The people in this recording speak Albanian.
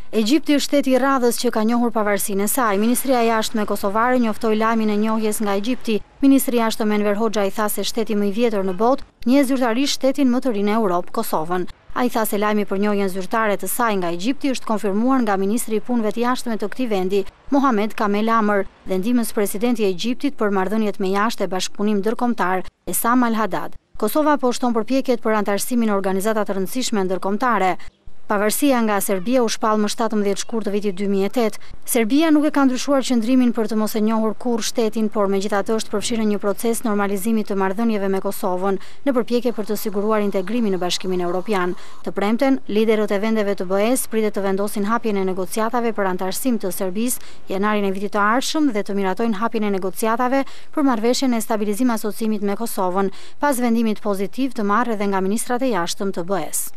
Egjipti është shteti i radhës që ka njohur pavarësinë e saj. Ministria e Jashtme kosovare njoftoi lajmin e njohjes nga Egjipti. Ministri i Jashtëm Enver Hoxha i tha se shteti më i vjetër në botë njeh zyrtarisht shtetin më të ri në Europë, Kosovën. Ai tha se lajmi për njohjen zyrtare të saj nga Egjipti është konfirmuar nga ministri i punëve të jashtme të këtij vendi, Mohamed Kamel Amr, dhe ndihmës presidenti i Egjiptit për marrëdhëniet me jashtë e bashkëpunim ndërkombëtar, Esam Al Haddad. Kosova po shton përpjekjet për antarësimin në organizata të rëndësishme ndërkombëtare. Pavarësia nga Serbia u shpall më 17 shkurt të vitit 2008. Serbia nuk e ka ndryshuar qëndrimin për të mos e njohur kurrë shtetin, por megjithatë është përfshirë në një proces normalizimi të marrëdhënieve me Kosovën në përpjekje për të siguruar integrimin në Bashkimin Evropian. Të premten, liderët e vendeve të BE-s pritet të vendosin hapjen e negociatave për antarësim të Serbisë janarin e vitit të ardhshëm dhe të miratojnë hapjen e negociatave për marrëveshjen e stabilizim asociimit me Kosovën, pas vendimit pozitiv të marrë edhe nga ministrat e jashtëm të BE-s.